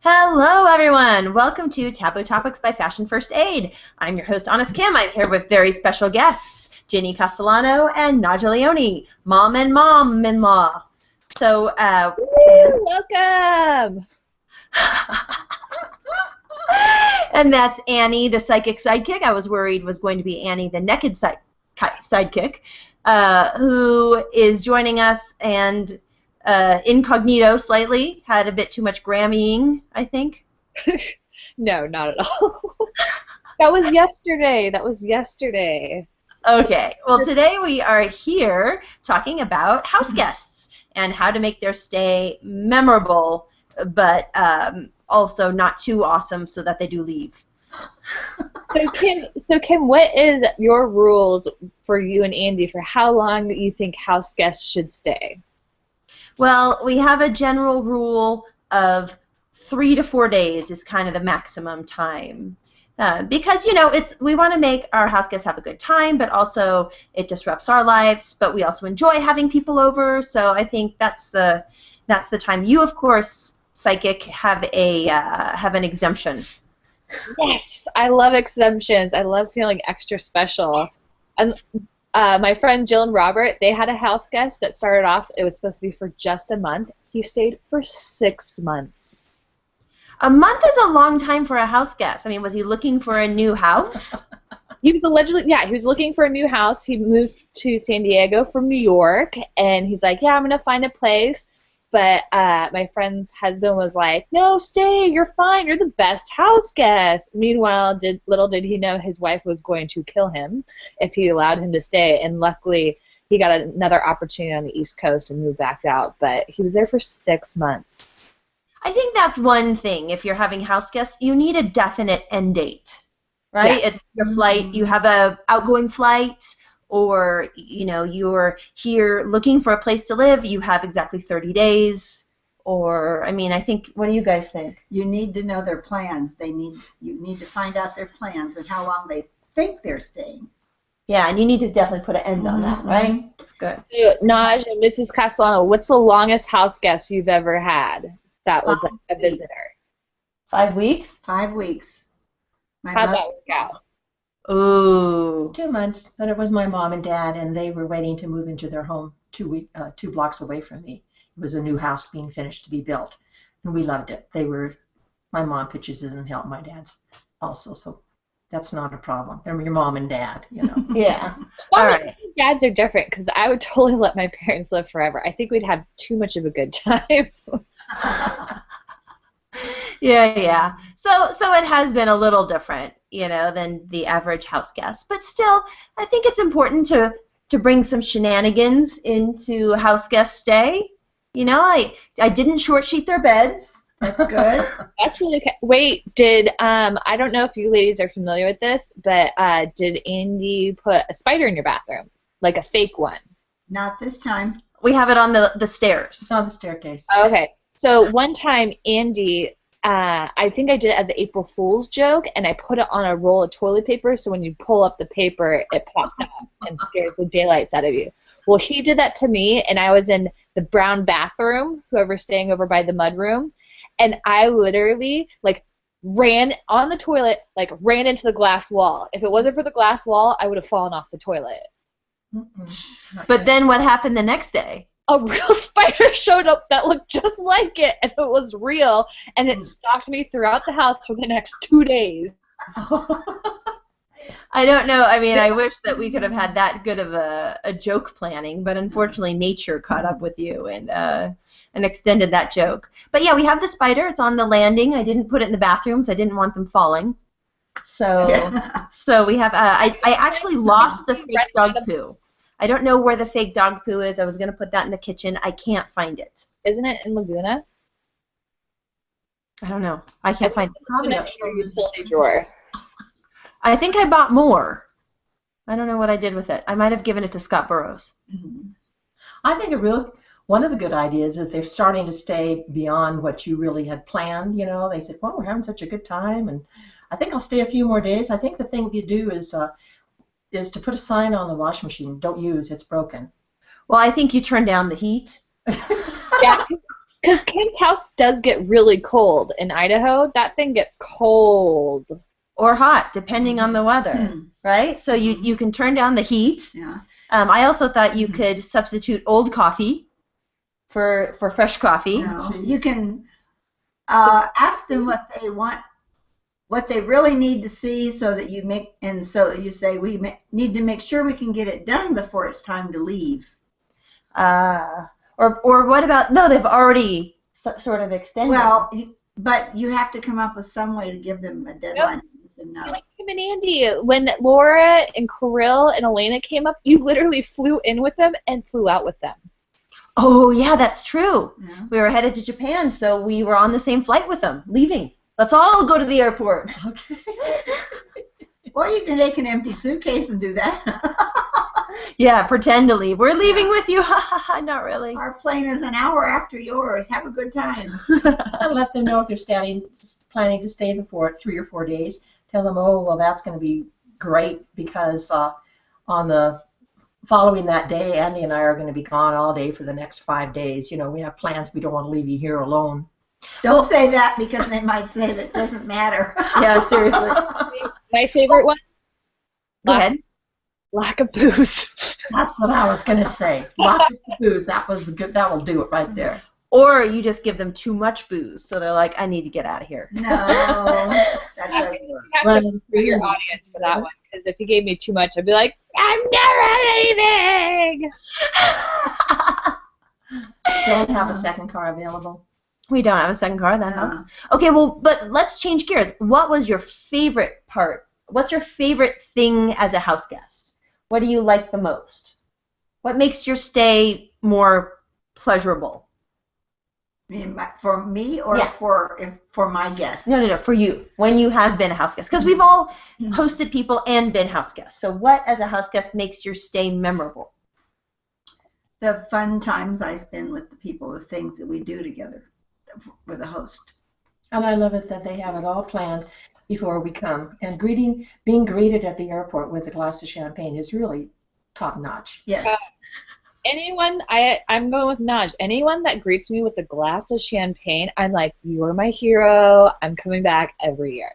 Hello, everyone. Welcome to Taboo Topics by Fashion First Aid. I'm your host, Honest Kim. I'm here with very special guests, Ginny Castellano and Naja Leone, mom and mom-in-law. So, Welcome! and that's Annie, the psychic sidekick. I was worried was going to be Annie, the naked sidekick, who is joining us and incognito slightly. Had a bit too much Grammying, I think. No, not at all. That was yesterday. Okay, well today we are here talking about house guests and how to make their stay memorable, but also not too awesome so that they do leave. So Kim, what is your rules for you and Andy for how long you think house guests should stay? Well, we have a general rule of 3 to 4 days is kind of the maximum time. Because, you know, we want to make our house guests have a good time, but also it disrupts our lives, but we also enjoy having people over, so I think that's the time. You, of course, Psychic, have an exemption. Yes, I love exemptions. I love feeling extra special. And my friend Jill and Robert, they had a house guest that started off, it was supposed to be for just a month. He stayed for 6 months. A month is a long time for a house guest. I mean, was he looking for a new house? He was allegedly, yeah, he was looking for a new house. He moved to San Diego from New York, and he's like, yeah, I'm going to find a place. But my friend's husband was like, no, stay, you're fine, you're the best house guest. Meanwhile, little did he know his wife was going to kill him if he allowed him to stay, and luckily he got another opportunity on the East Coast and moved back out, but he was there for 6 months. I think that's one thing. If you're having house guests, you need a definite end date, right? Yeah. It's your flight, you have a outgoing flight, or you know, you're here looking for a place to live, you have exactly 30 days, or I mean, I think, what do you guys think? You need to know their plans. You need to find out their plans and how long they think they're staying. Yeah, and you need to definitely put an end on that, right? Good. So, Naj and Mrs. Castellano, what's the longest house guest you've ever had that was a visitor? 5 weeks? 5 weeks. How'd that work out? Ooh. 2 months, but it was my mom and dad, and they were waiting to move into their home 2 blocks away from me. It was a new house being finished to be built, and we loved it. My mom pitches in and help my dad's also, so that's not a problem. They're your mom and dad, you know. Yeah. All right. Dads are different because I would totally let my parents live forever. I think we'd have too much of a good time. Yeah. So it has been a little different, you know, than the average house guest. But still, I think it's important to bring some shenanigans into house guest stay. You know, I didn't short sheet their beds. That's good. That's really okay. Wait, I don't know if you ladies are familiar with this, but did Andy put a spider in your bathroom, like a fake one? Not this time. We have it on the stairs. It's on the staircase. Okay. So one time, Andy, I think I did it as an April Fool's joke, and I put it on a roll of toilet paper, so when you pull up the paper, it pops out and scares the daylights out of you. Well, he did that to me, and I was in the brown bathroom, whoever's staying over by the mudroom, and I literally, ran on the toilet, ran into the glass wall. If it wasn't for the glass wall, I would have fallen off the toilet. But then what happened the next day? A real spider showed up that looked just like it, and it was real, and it stalked me throughout the house for the next 2 days. I don't know. I mean, I wish that we could have had that good of a joke planning, but unfortunately nature caught up with you and extended that joke. But yeah, we have the spider. It's on the landing. I didn't put it in the bathrooms. I didn't want them falling. So we have, I actually lost the fake dog poo. I don't know where the fake dog poo is. I was going to put that in the kitchen. I can't find it. Isn't it in Laguna? I don't know. I can't find it. Probably in your utility drawer. I think I bought more. I don't know what I did with it. I might have given it to Scott Burrows. Mm-hmm. I think one of the good ideas is they're starting to stay beyond what you really had planned. You know, they said, well, we're having such a good time, and I think I'll stay a few more days. I think the thing you do is to put a sign on the washing machine, don't use, it's broken. Well, I think you turn down the heat. Yeah. Because Kim's house does get really cold in Idaho. That thing gets cold. Or hot, depending on the weather, right? So you can turn down the heat. Yeah. I also thought you could substitute old coffee for fresh coffee. No, you can ask them what they want, what they really need to see, so that you make, and so you say need to make sure we can get it done before it's time to leave. Or what about, no, they've already sort of extended. Well, but you have to come up with some way to give them a deadline. No. Like Kim and Andy, when Laura and Kirill and Elena came up, you literally flew in with them and flew out with them. Oh, yeah, that's true. Yeah. We were headed to Japan, so we were on the same flight with them, leaving. Let's all go to the airport. Okay. Well, you can take an empty suitcase and do that. Yeah, pretend to leave. We're leaving with you. Not really. Our plane is an hour after yours. Have a good time. I'll let them know if they're planning to stay for 3 or 4 days. Tell them, oh, well, that's going to be great because on the following that day, Andy and I are going to be gone all day for the next 5 days. You know, we have plans. We don't want to leave you here alone. Don't say that, because they might say that doesn't matter. Yeah, seriously. My favorite one? Go ahead. Lack of booze. That's what I was going to say. Lots of booze. That will do it right there. Or you just give them too much booze, so they're like, I need to get out of here. No, that doesn't work. You have to free your audience for that one, because if you gave me too much, I'd be like, I'm never leaving! Don't have a second car available. We don't have a second car, that helps. Okay, well, but let's change gears. What was your favorite part? What's your favorite thing as a house guest? What do you like the most? What makes your stay more pleasurable? For me, or Yeah. for my guests? No, for you, when you have been a house guest. Because we've all hosted people and been house guests. So what, as a house guest, makes your stay memorable? The fun times I spend with the people, the things that we do together with a host. And I love it that they have it all planned before we come. And being greeted at the airport with a glass of champagne is really top notch. Yes. Anyone, I'm going with Naj. Anyone that greets me with a glass of champagne, I'm like, you're my hero. I'm coming back every year.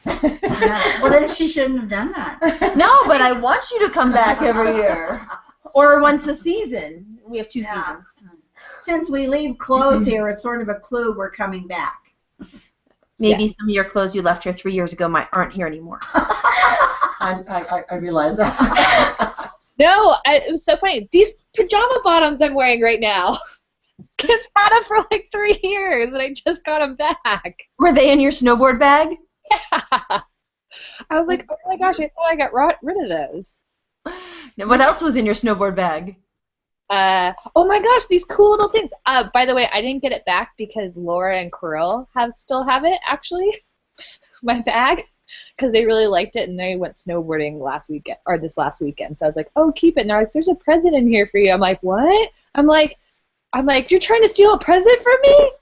Yeah. Well, then she shouldn't have done that. No, but I want you to come back every year. Or once a season. We have 2 seasons. Since we leave clothes here, it's sort of a clue we're coming back. Maybe some of your clothes you left here 3 years ago aren't here anymore. I realize that. No, it was so funny. These pajama bottoms I'm wearing right now, kids had them for like 3 years, and I just got them back. Were they in your snowboard bag? Yeah. I was like, oh my gosh, I thought I got rid of those. Now, what else was in your snowboard bag? Oh my gosh, these cool little things. By the way, I didn't get it back because Laura and Kirill still have it, actually, my bag, because they really liked it and they went snowboarding this last weekend. So I was like, oh, keep it. And they're like, there's a present in here for you. I'm like, what? I'm like, you're trying to steal a present from me? It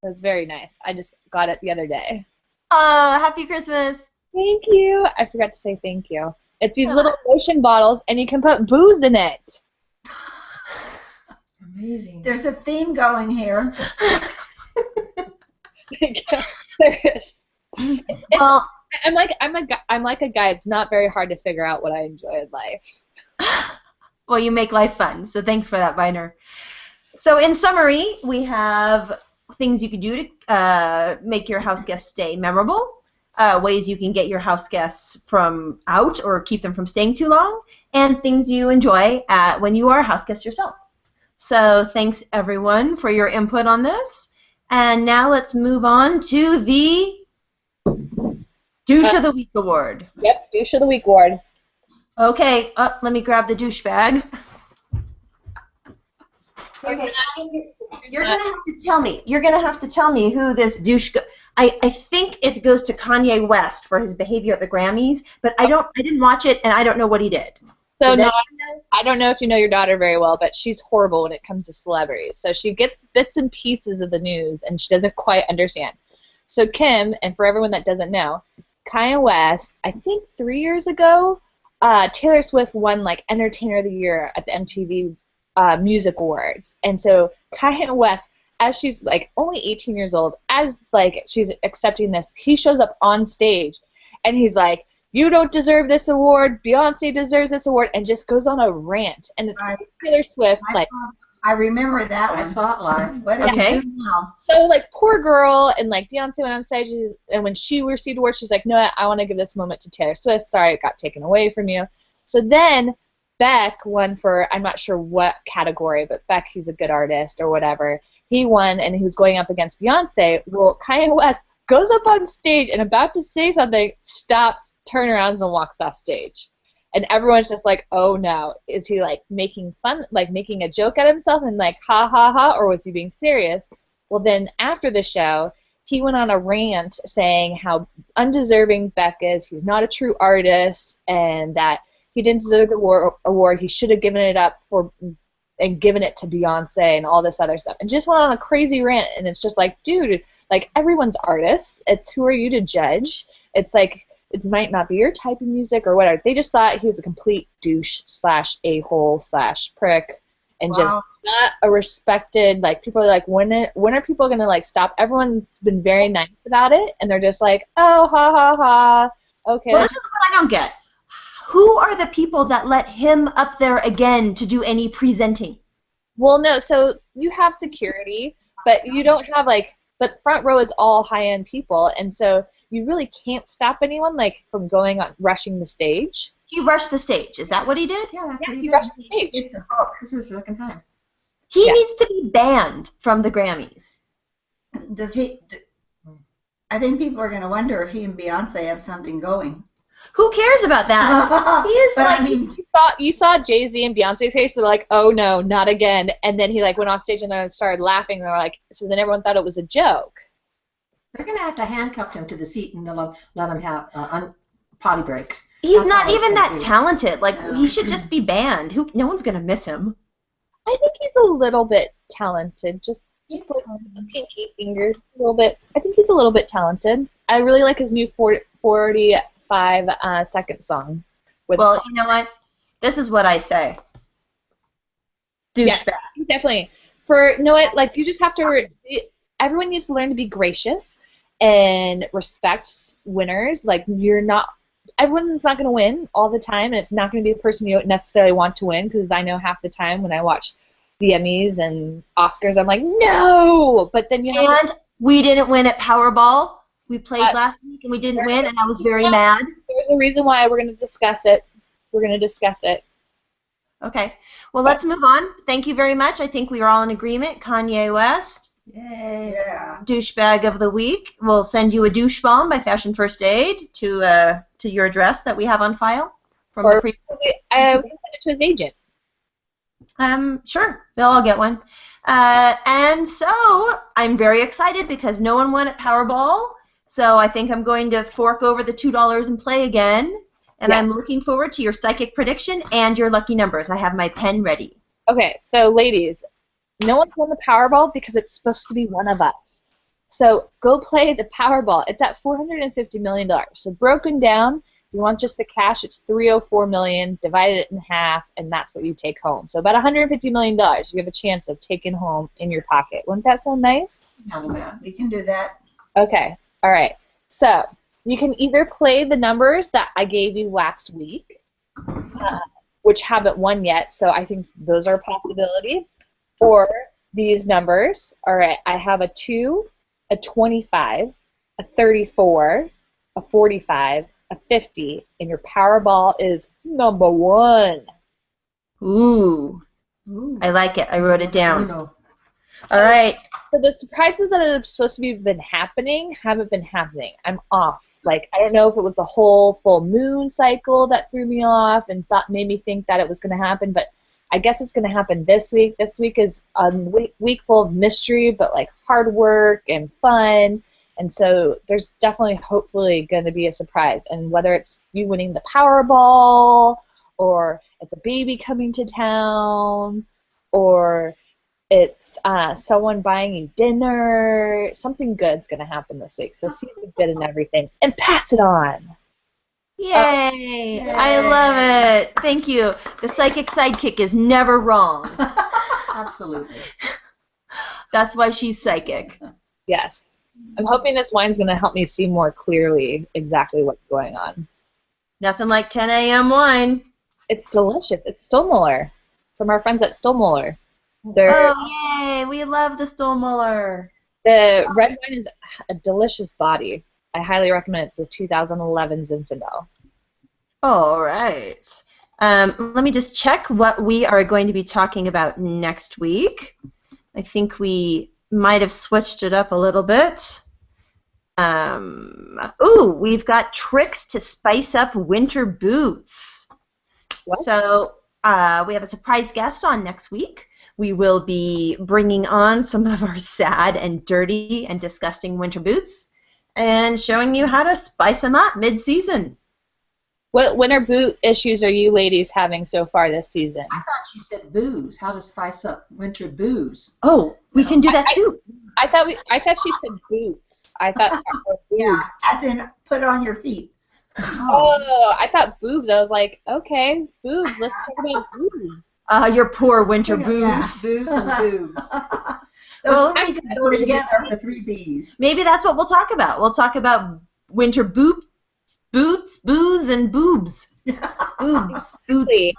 was very nice. I just got it the other day. Happy Christmas. Thank you. I forgot to say thank you. It's these little lotion bottles, and you can put booze in it. Amazing. There's a theme going here. There is. Well, I'm like a guy. It's not very hard to figure out what I enjoy in life. well, you make life fun, so thanks for that, Viner. So in summary, we have things you can do to make your house guest stay memorable, ways you can get your house guests from out or keep them from staying too long, and things you enjoy when you are a house guest yourself. So thanks, everyone, for your input on this. And now let's move on to the Douche of the Week Award. Yep, Douche of the Week Award. Okay, let me grab the douche bag. Okay, you're gonna have to tell me. You're gonna have to tell me who this douche. I think it goes to Kanye West for his behavior at the Grammys, but I didn't watch it, and I don't know what he did. So no, I don't know if you know your daughter very well, but she's horrible when it comes to celebrities. So she gets bits and pieces of the news, and she doesn't quite understand. So Kim, and for everyone that doesn't know, Kanye West, I think 3 years ago, Taylor Swift won like Entertainer of the Year at the MTV Music Awards, and so Kanye West as she's like only 18 years old, as like she's accepting this, he shows up on stage and he's like, "You don't deserve this award. Beyonce deserves this award," and just goes on a rant. And it's Taylor Swift, like. I remember that one. I saw it live. What do we do now? So, like, poor girl, and, like, Beyonce went on stage, and when she received awards, she's like, "No, I want to give this moment to Taylor Swift. Sorry, it got taken away from you." So then Beck won for, I'm not sure what category, but Beck, he's a good artist or whatever. He won, and he was going up against Beyonce. Well, Kanye West goes up on stage and about to say something, stops, turns around, and walks off stage. And everyone's just like, "Oh no, is he like making fun, like making a joke at himself and like ha ha ha, or was he being serious?" Well, then after the show, he went on a rant saying how undeserving Beck is. He's not a true artist, and that he didn't deserve the award. He should have given it up for and given it to Beyonce and all this other stuff. And just went on a crazy rant. And it's just like, dude, like everyone's artists. It's who are you to judge? It's like. It might not be your type of music or whatever. They just thought he was a complete douche / a-hole / prick, and just not a respected. Like people are like, when are people gonna like stop? Everyone's been very nice about it, and they're just like, "Oh, ha ha ha, okay." Well, this is what I don't get. Who are the people that let him up there again to do any presenting? Well, no. So you have security, but you don't have like. But the front row is all high-end people, and so you really can't stop anyone like from going on rushing the stage. He rushed the stage. Is that what he did? Yeah, that's what He rushed the stage. This is the second time. He needs to be banned from the Grammys. Does he? I think people are going to wonder if he and Beyonce have something going. Who cares about that? He is But like. I mean, You saw Jay-Z and Beyonce's face. They're like, "Oh no, not again!" And then he like went off stage and then started laughing. And they're like, so then everyone thought it was a joke. They're going to have to handcuff him to the seat and let him have potty breaks. He's That's not how it's even gonna that be. talented. Like he should just be banned. No one's gonna miss him. I think he's a little bit talented, just like a pinky finger, a little bit. I think he's a little bit talented. I really like his new 45-second song. Well, you know what? This is what I say. Douchebag. Yeah, definitely. You know what? Like you just have to. Everyone needs to learn to be gracious and respect winners. Like everyone's not going to win all the time, and it's not going to be the person you don't necessarily want to win. Because I know half the time when I watch the Emmys and Oscars, I'm like, no. But then we didn't win at Powerball. We played last week and we didn't win, and I was very mad. There's a reason why we're going to discuss it. We're going to discuss it. Okay. Well, let's move on. Thank you very much. I think we are all in agreement. Kanye West, Yay. yeah. douchebag of the week. We'll send you a douchebomb by Fashion First Aid to your address that we have on file from the previous. I can send it to his agent. Sure. They'll all get one. And so I'm very excited because no one won at Powerball. So I think I'm going to fork over the $2 and play again. And I'm looking forward to your psychic prediction and your lucky numbers. I have my pen ready. Okay, so ladies, no one's won the Powerball because it's supposed to be one of us. So go play the Powerball. It's at $450 million. So broken down, if you want just the cash, it's $304 million. Divide it in half, and that's what you take home. So about $150 million you have a chance of taking home in your pocket. Wouldn't that sound nice? Yeah, we can do that. Okay, all right. So you can either play the numbers that I gave you last week, which haven't won yet, so I think those are a possibility, or these numbers. All right, I have a 2, a 25, a 34, a 45, a 50, and your Powerball is number 1. Ooh. I like it. I wrote it down. No. All right. So the surprises that are supposed to be been happening haven't been happening. I'm off. Like, I don't know if it was the whole full moon cycle that threw me off and made me think that it was going to happen, but I guess it's going to happen this week. This week is a week full of mystery, but like hard work and fun. And so there's definitely, hopefully, going to be a surprise. And whether it's you winning the Powerball, or it's a baby coming to town, or it's someone buying you dinner, something good's going to happen this week. So see the good in everything and pass it on. Yay! I love it. Thank you. The psychic sidekick is never wrong. Absolutely. That's why she's psychic. Yes. I'm hoping this wine's going to help me see more clearly exactly what's going on. Nothing like 10 a.m. wine. It's delicious. It's Stillmuller from our friends at Stillmuller. Oh, yay. We love the Stillmuller. The red wine is a delicious body. I highly recommend it. It's the 2011 Zinfandel. All right. Let me just check what we are going to be talking about next week. I think we might have switched it up a little bit. We've got tricks to spice up winter boots. What? So we have a surprise guest on next week. We will be bringing on some of our sad and dirty and disgusting winter boots and showing you how to spice them up mid-season. What winter boot issues are you ladies having so far this season? I thought you said booze. How to spice up winter booze. Oh, we can do that too. I thought she said boots. I thought Yeah, as in put on your feet. Oh, I thought boobs. I was like, okay, boobs. Let's talk about boobs. Your poor winter Yeah. boobs. Booze and boobs. Well, Those three could go together. The 3 B's. maybe that's what we'll talk about. We'll talk about winter boots, booze, and boobs. Boobs. Boots.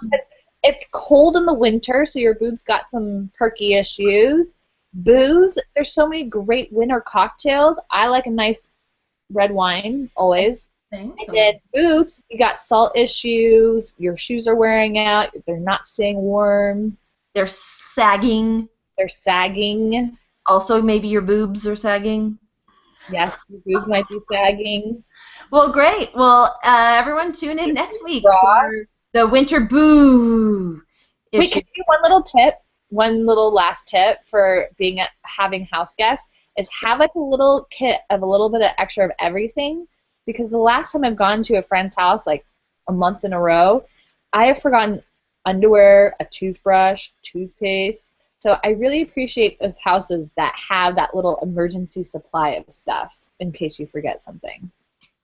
It's cold in the winter, so your boobs got some perky issues. Booze. There's so many great winter cocktails. I like a nice red wine always. And then boots, you got salt issues, your shoes are wearing out, they're not staying warm, They're sagging. they're sagging. Also, maybe your boobs are sagging. Yes, your boobs might be sagging. Well, great. Well, everyone tune in next week Raw. for the winter boo We issue. can do one little last tip for having house guests is have like a little kit of a little bit of extra of everything. Because the last time I've gone to a friend's house, like a month in a row, I have forgotten underwear, a toothbrush, toothpaste. So I really appreciate those houses that have that little emergency supply of stuff in case you forget something.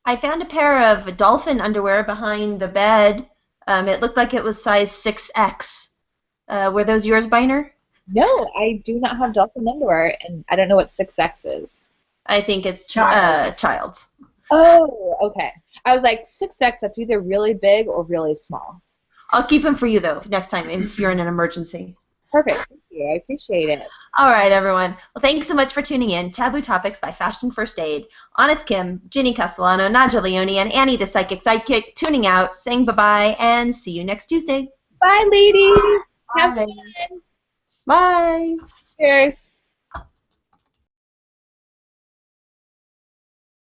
I found a pair of dolphin underwear behind the bed. It looked like it was size 6X. Were those yours, Biner? No, I do not have dolphin underwear, and I don't know what 6X is. I think it's Child's. child's. Oh, okay. I was like, 6X, that's either really big or really small. I'll keep them for you, though, next time if you're in an emergency. Perfect. Thank you. I appreciate it. All right, everyone. Well, thanks so much for tuning in. Taboo Topics by Fashion First Aid. Honest Kim, Ginny Castellano, Nadja Leone, and Annie the Psychic Sidekick tuning out, saying bye-bye, and see you next Tuesday. Bye, ladies. Have Bye. fun. Bye. Cheers.